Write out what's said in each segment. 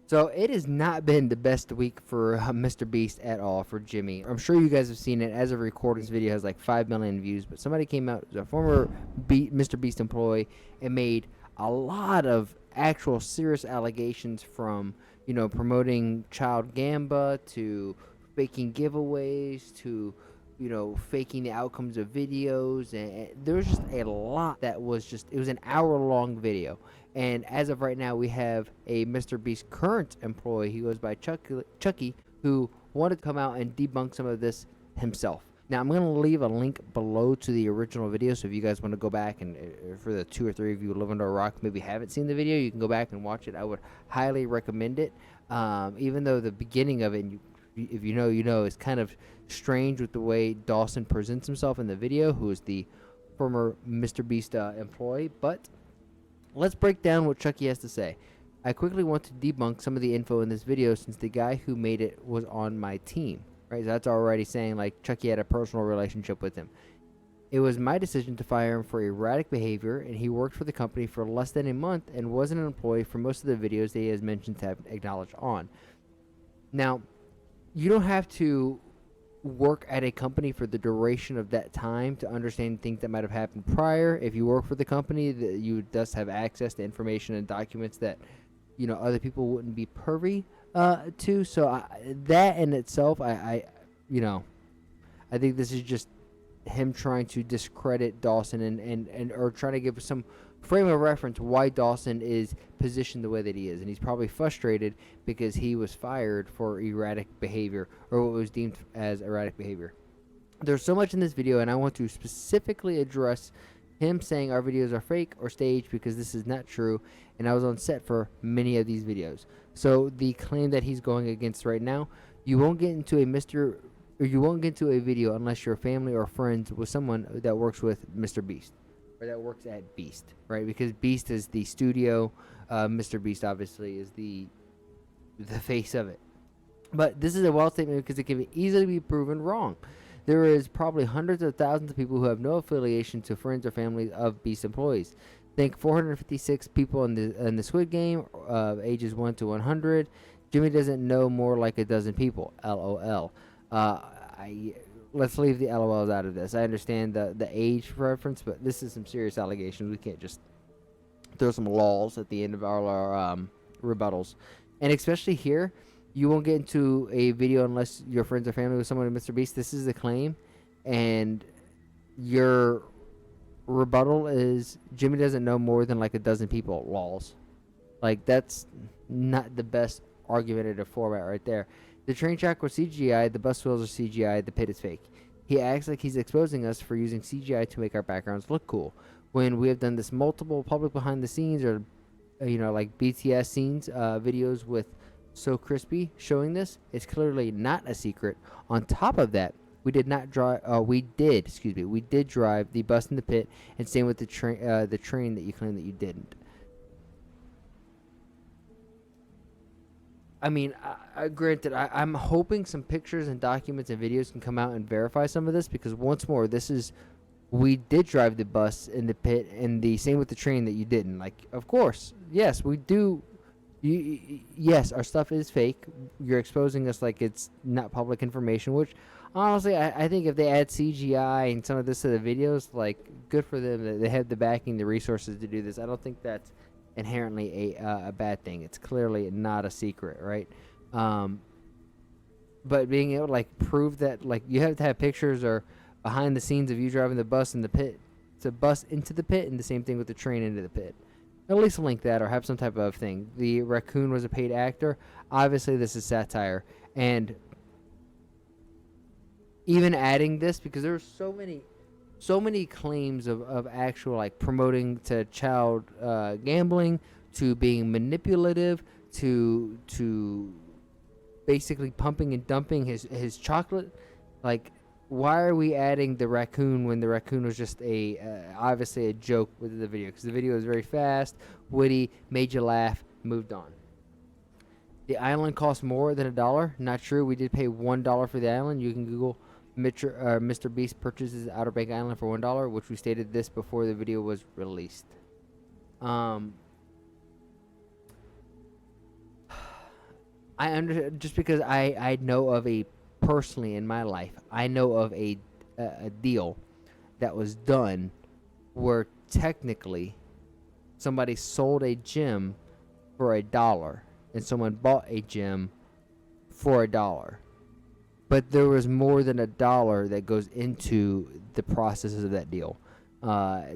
So it has not been the best week for MrBeast at all for Jimmy. I'm sure you guys have seen it. As of recording, this video has like 5 million views. But somebody came out, a former MrBeast employee, and made a lot of actual serious allegations from, promoting child gamba to faking giveaways to, faking the outcomes of videos. And there was just a lot that was just, it was an hour-long video. And as of right now, we have a MrBeast current employee. He goes by Chucky, who wanted to come out and debunk some of this himself. Now, I'm going to leave a link below to the original video, so if you guys want to go back, and for the 2 or 3 of you who live under a rock, maybe haven't seen the video, you can go back and watch it. I would highly recommend it, even though the beginning of it, if you know, is kind of strange with the way Dawson presents himself in the video, who is the former MrBeast employee, but let's break down what Chucky has to say. I quickly want to debunk some of the info in this video since the guy who made it was on my team. Right, so that's already saying like Chucky had a personal relationship with him. It was my decision to fire him for erratic behavior, and he worked for the company for less than a month and wasn't an employee for most of the videos that he has mentioned to have acknowledged on. Now, you don't have to work at a company for the duration of that time to understand things that might have happened prior. If you work for the company, you thus have access to information and documents that other people wouldn't be privy to. So that in itself, I think this is just him trying to discredit Dawson and or trying to give some frame of reference why Dawson is positioned the way that he is. And he's probably frustrated because he was fired for erratic behavior, or what was deemed as erratic behavior. There's so much in this video, and I want to specifically address him saying our videos are fake or staged, because this is not true, and I was on set for many of these videos. So the claim that he's going against right now, you won't get into a video unless you're family or friends with someone that works with MrBeast, or that works at Beast, right? Because Beast is the studio, MrBeast obviously is the face of it. But this is a wild statement because it can easily be proven wrong. There is probably hundreds of thousands of people who have no affiliation to friends or family of Beast employees. Think 456 people in the Squid Game, ages 1 to 100. Jimmy doesn't know more like a dozen people. LOL. Let's leave the LOLs out of this. I understand the age reference, but this is some serious allegations. We can't just throw some lols at the end of our rebuttals. And especially here, you won't get into a video unless you're friends or family with someone in MrBeast. This is the claim, and your rebuttal is Jimmy doesn't know more than like a dozen people. Lols. Like, that's not the best argumentative format right there. The train track was CGI, the bus wheels are CGI, the pit is fake. He acts like he's exposing us for using CGI to make our backgrounds look cool, when we have done this multiple public behind the scenes, or like BTS scenes, videos with So Crispy showing this. It's clearly not a secret. On top of that, we did drive the bus in the pit, and same with the train that you claim that you didn't. I mean, granted, I'm hoping some pictures and documents and videos can come out and verify some of this, because once more, we did drive the bus in the pit, and the same with the train that you didn't. Like, of course, yes, we do. Yes, our stuff is fake. You're exposing us like it's not public information, which honestly, I think if they add CGI and some of this to the videos, like, good for them. They have the backing, the resources to do this. I don't think that's inherently a bad thing. It's clearly not a secret, right? But being able to like prove that, like, you have to have pictures or behind the scenes of you driving the bus in the pit, to bus into the pit, and the same thing with the train into the pit. At least link that or have some type of thing. The raccoon was a paid actor. Obviously, this is satire, and even adding this, because there's so many claims of actual, like, promoting to child gambling, to being manipulative, to basically pumping and dumping his chocolate. Like, why are we adding the raccoon when the raccoon was just obviously a joke with the video? Because the video was very fast, witty, made you laugh, moved on. The island cost more than $1. Not true. We did pay $1 for the island. You can Google MrBeast purchases Outer Bank Island for $1, which we stated this before the video was released. just because I know of a personally in my life, I know of a deal that was done where technically somebody sold a gym for $1 and someone bought a gym for $1. But there was more than $1 that goes into the processes of that deal.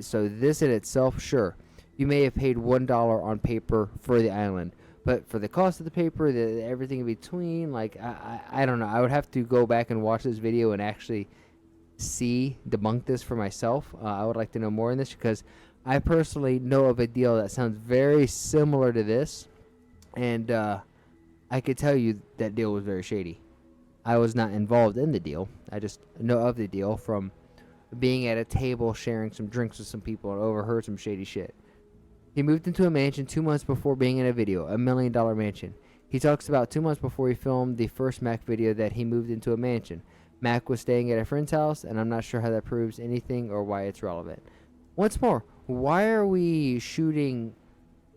So this in itself, sure, you may have paid $1 on paper for the island, but for the cost of the paper, everything in between, like I don't know. I would have to go back and watch this video and actually debunk this for myself. I would like to know more on this because I personally know of a deal that sounds very similar to this, and I could tell you that deal was very shady. I was not involved in the deal. I just know of the deal from being at a table sharing some drinks with some people and overheard some shady shit. He moved into a mansion 2 months before being in a video, $1 million mansion. He talks about 2 months before he filmed the first Mac video that he moved into a mansion. Mac was staying at a friend's house, and I'm not sure how that proves anything or why it's relevant. Once more, why are we shooting?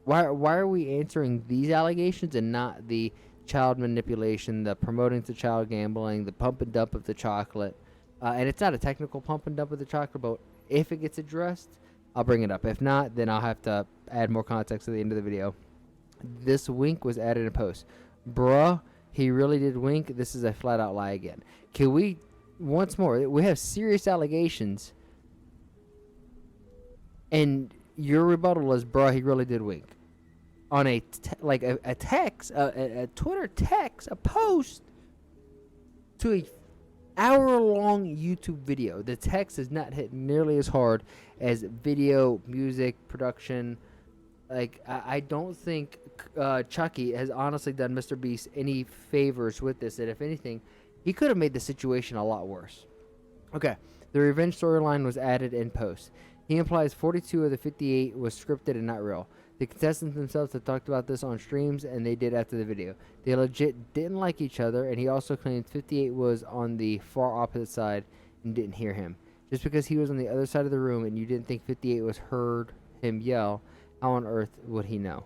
Why are we answering these allegations and not the child manipulation, the promoting to child gambling, the pump and dump of the chocolate? And it's not a technical pump and dump of the chocolate, but if it gets addressed, I'll bring it up. If not, then I'll have to add more context at the end of the video. This wink was added in post. Bruh, he really did wink. This is a flat out lie again. Can we, once more, we have serious allegations, and your rebuttal is, bruh, he really did wink. On a text, a Twitter text, a post to a hour-long YouTube video. The text is not hit nearly as hard as video, music, production. Like, I don't think Chucky has honestly done MrBeast any favors with this, and if anything, he could have made the situation a lot worse. Okay, the revenge storyline was added in post. He implies 42 of the 58 was scripted and not real. The contestants themselves have talked about this on streams, and they did after the video. They legit didn't like each other, and he also claimed 58 was on the far opposite side and didn't hear him. Just because he was on the other side of the room and you didn't think 58 was heard him yell, how on earth would he know?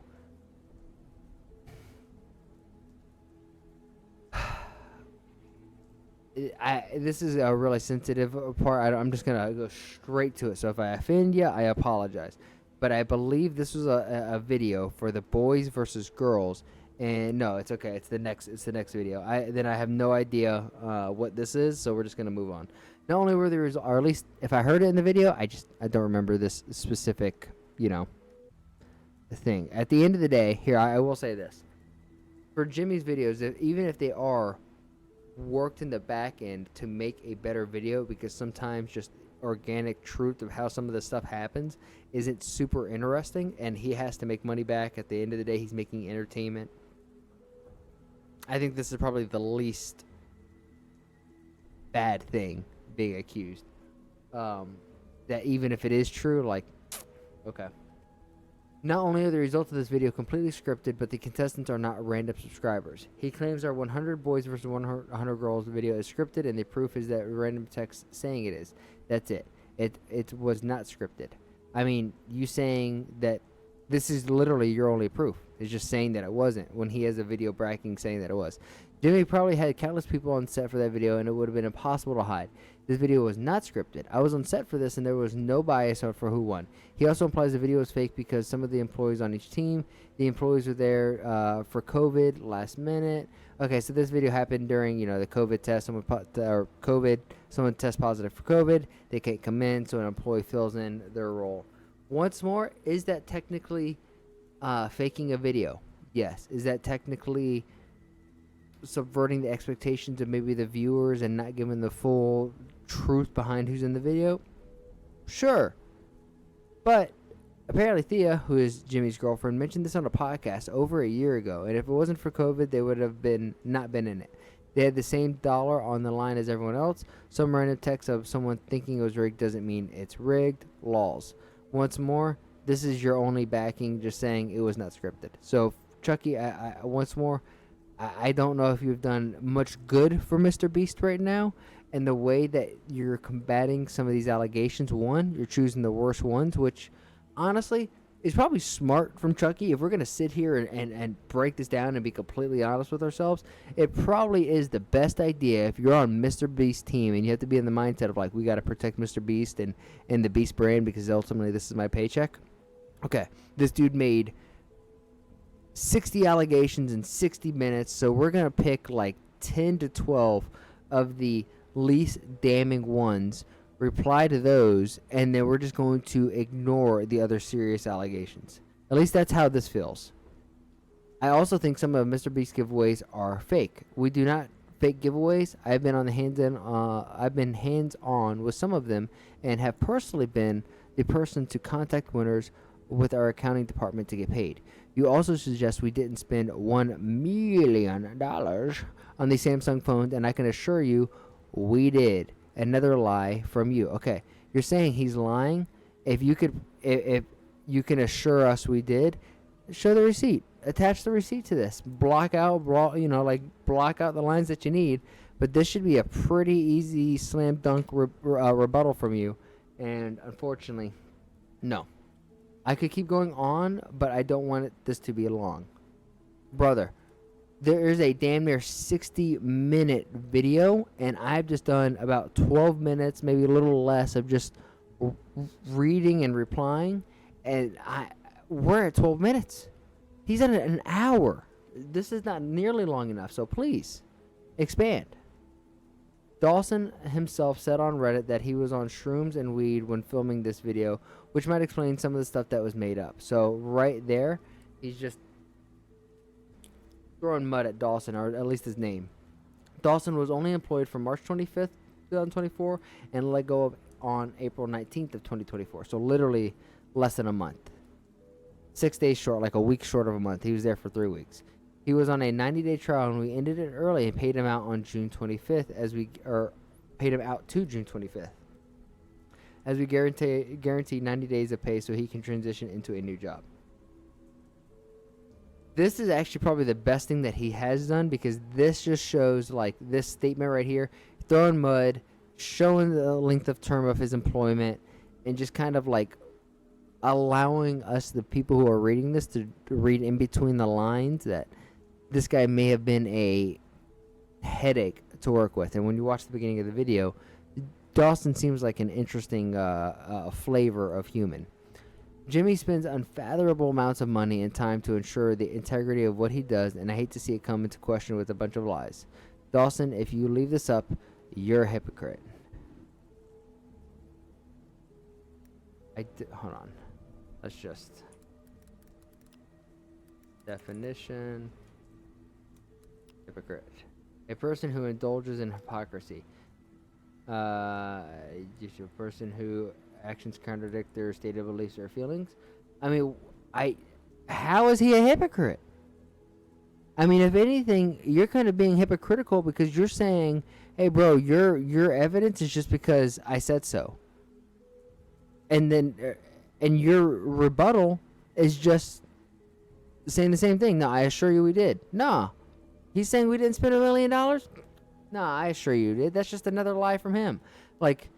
This is a really sensitive part. I'm just going to go straight to it. So if I offend you, I apologize. But I believe this was a video for the boys versus girls. And no, it's okay. It's the next video. I have no idea what this is, so we're just going to move on. Not only were there results, or at least if I heard it in the video, I don't remember this specific, thing. At the end of the day, here, I will say this. For Jimmy's videos, even if they are worked in the back end to make a better video, because sometimes just organic truth of how some of this stuff happens isn't super interesting, and he has to make money back. At the end of the day, he's making entertainment. I think this is probably the least bad thing being accused. That even if it is true, like, okay. Not only are the results of this video completely scripted, but the contestants are not random subscribers. He claims our 100 boys versus 100 girls video is scripted, and the proof is that random text saying it is. That's it. It was not scripted. I mean, you saying that this is literally your only proof. It's just saying that it wasn't, when he has a video bragging saying that it was. Jimmy probably had countless people on set for that video, and it would have been impossible to hide. This video was not scripted. I was on set for this, and there was no bias for who won. He also implies the video was fake because some of the employees on each team, the employees were there for COVID last minute. Okay, so this video happened during, the COVID test. Someone tests positive for COVID. They can't come in, so an employee fills in their role. Once more, is that technically faking a video? Yes. Is that technically subverting the expectations of maybe the viewers and not giving the full truth behind who's in the video? Sure. But apparently Thea, who is Jimmy's girlfriend, mentioned this on a podcast over a year ago, and if it wasn't for COVID, they would have not been in it. They had the same dollar on the line as everyone else. Some random text of someone thinking it was rigged doesn't mean it's rigged. Laws. Once more, this is your only backing, just saying it was not scripted. So, Chucky, once more, I don't know if you've done much good for MrBeast right now, and the way that you're combating some of these allegations. One, you're choosing the worst ones, which honestly is probably smart from Chucky. If we're going to sit here and break this down and be completely honest with ourselves, it probably is the best idea if you're on MrBeast's team and you have to be in the mindset of like, we got to protect MrBeast and the Beast brand because ultimately this is my paycheck. Okay, this dude made 60 allegations in 60 minutes, so we're going to pick like 10 to 12 of the least damning ones, reply to those, and then we're just going to ignore the other serious allegations. At least that's how this feels. I also think some of MrBeast's giveaways are fake. We do not fake giveaways. I've been on the hands-on with some of them and have personally been the person to contact winners with our accounting department to get paid. You also suggest we didn't spend $1 million on the Samsung phones, and I can assure you we did. Another lie from you. Okay, you're saying he's lying. If you can assure us we did, show the receipt. Attach the receipt to this. Block out the lines that you need. But this should be a pretty easy slam dunk rebuttal from you. And unfortunately, no. I could keep going on, but I don't want this to be long. Brother, there is a damn near 60-minute video, and I've just done about 12 minutes, maybe a little less, of just reading and replying, and we're at 12 minutes. He's at an hour. This is not nearly long enough, so please, expand. Dawson himself said on Reddit that he was on shrooms and weed when filming this video, which might explain some of the stuff that was made up. So right there, he's just throwing mud at Dawson, or at least his name. Dawson was only employed from March 25th, 2024, and let go on April 19th of 2024. So literally less than a month. 6 days short, like a week short of a month. He was there for 3 weeks. He was on a 90-day trial, and we ended it early and paid him out on June 25th, paid him out to June 25th, as we guarantee 90 days of pay so he can transition into a new job. This is actually probably the best thing that he has done, because this just shows, like, this statement right here, throwing mud, showing the length of term of his employment, and just kind of like allowing us, the people who are reading this, to read in between the lines that this guy may have been a headache to work with. And when you watch the beginning of the video, Dawson seems like an interesting flavor of human. Jimmy spends unfathomable amounts of money and time to ensure the integrity of what he does, and I hate to see it come into question with a bunch of lies. Dawson, if you leave this up, you're a hypocrite. Hold on. Let's just... Definition... Hypocrite. A person who indulges in hypocrisy. Just a person who actions contradict their stated beliefs or feelings. I mean, how is he a hypocrite? I mean, if anything, you're kind of being hypocritical, because you're saying, hey bro, your evidence is just because I said so. And then and your rebuttal is just saying the same thing. No, I assure you we did. Nah. He's saying we didn't spend $1 million? Nah, I assure you did. That's just another lie from him. Like,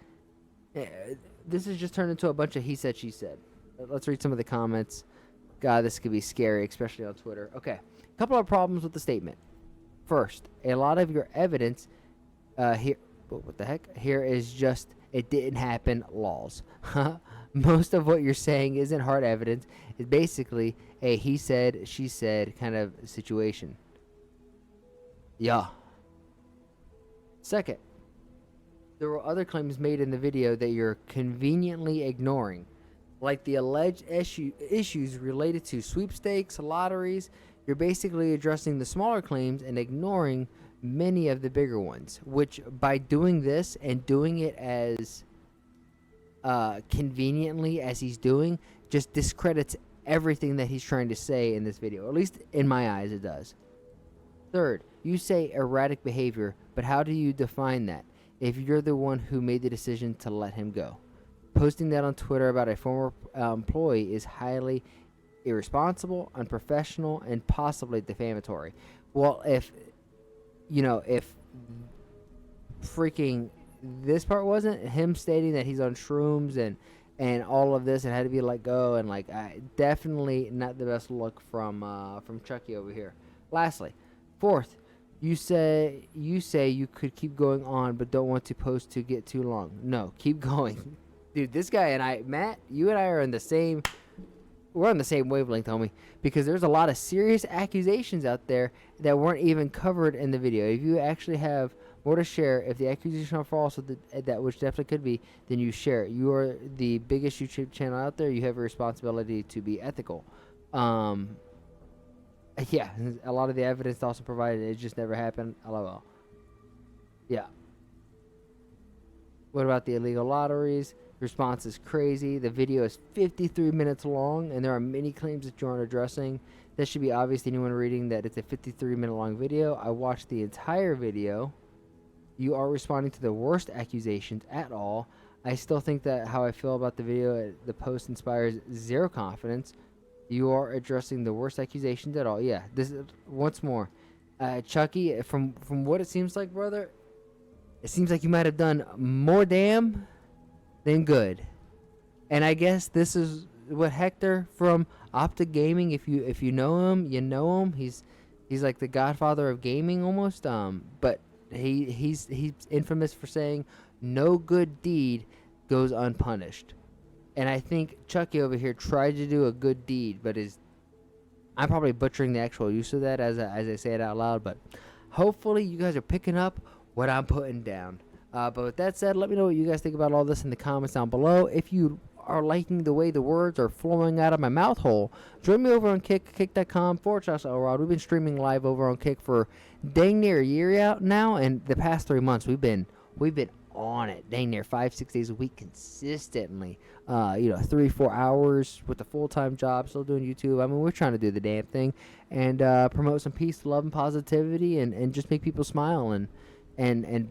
this has just turned into a bunch of he said, she said. Let's read some of the comments. God, this could be scary, especially on Twitter. Okay, a couple of problems with the statement. First, a lot of your evidence here, what the heck? Here is just, it didn't happen, laws. Most of what you're saying isn't hard evidence. It's basically a he said, she said kind of situation. Yeah. Second, there were other claims made in the video that you're conveniently ignoring, like the alleged issues related to sweepstakes, lotteries. You're basically addressing the smaller claims and ignoring many of the bigger ones, which by doing this and doing it as conveniently as he's doing, just discredits everything that he's trying to say in this video. At least in my eyes, it does. Third, you say erratic behavior, but how do you define that if you're the one who made the decision to let him go? Posting that on Twitter about a former employee is highly irresponsible, unprofessional, and possibly defamatory. Well, if freaking this part wasn't him stating that he's on shrooms and all of this, and had to be let go, and like definitely not the best look from Chucky over here. Lastly, fourth, you say you could keep going on, but don't want to post to get too long. No, keep going, dude. This guy and I, Matt, you and I are in the same. We're on the same wavelength, homie, because there's a lot of serious accusations out there that weren't even covered in the video. If you actually have more to share, if the accusations are false, that which definitely could be, then you share it. You are the biggest YouTube channel out there. You have a responsibility to be ethical. Yeah, a lot of the evidence also provided, it just never happened. LOL. Yeah. What about the illegal lotteries? Response is crazy. The video is 53 minutes long, and there are many claims that you aren't addressing. That should be obvious to anyone reading that it's a 53-minute long video. I watched the entire video. You are responding to the worst accusations at all. I still think that how I feel about the video, the post inspires zero confidence. You are addressing the worst accusations at all. Yeah, this is, once more, Chucky, from what it seems like, brother, it seems like you might have done more damn than good. And I guess this is what Hector from Optic Gaming, if you know him, you know him. He's like the godfather of gaming almost. But he's infamous for saying no good deed goes unpunished. And I think Chucky over here tried to do a good deed, but I'm probably butchering the actual use of that as I say it out loud, but hopefully you guys are picking up what I'm putting down. But with that said, let me know what you guys think about all this in the comments down below. If you are liking the way the words are flowing out of my mouth hole, join me over on Kick, kick.com/Elrod. We've been streaming live over on Kick for dang near a year out now, and the past 3 months we've been on it, dang near 5-6 days a week consistently. 3-4 hours with a full-time job, still doing YouTube. I mean, we're trying to do the damn thing and promote some peace, love, and positivity, and just make people smile and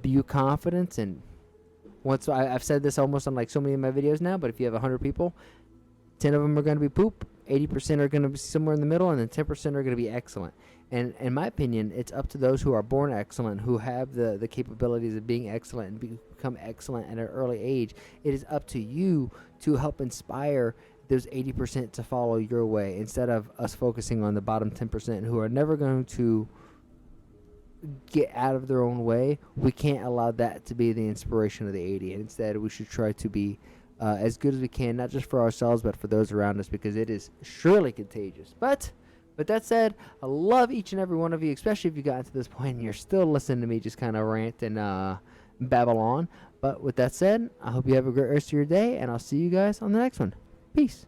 build confidence. And once I've said this almost on like so many of my videos now, but if you have 100 people, 10 of them are going to be poop, 80% are going to be somewhere in the middle, and then 10% are going to be excellent. And in my opinion, it's up to those who are born excellent, who have the capabilities of being excellent and become excellent at an early age. It is up to you to help inspire those 80% to follow your way, instead of us focusing on the bottom 10% who are never going to get out of their own way. We can't allow that to be the inspiration of the 80. And instead, we should try to be as good as we can, not just for ourselves, but for those around us, because it is surely contagious. But with that said, I love each and every one of you, especially if you got to this point and you're still listening to me just kind of rant and babble on. But with that said, I hope you have a great rest of your day, and I'll see you guys on the next one. Peace.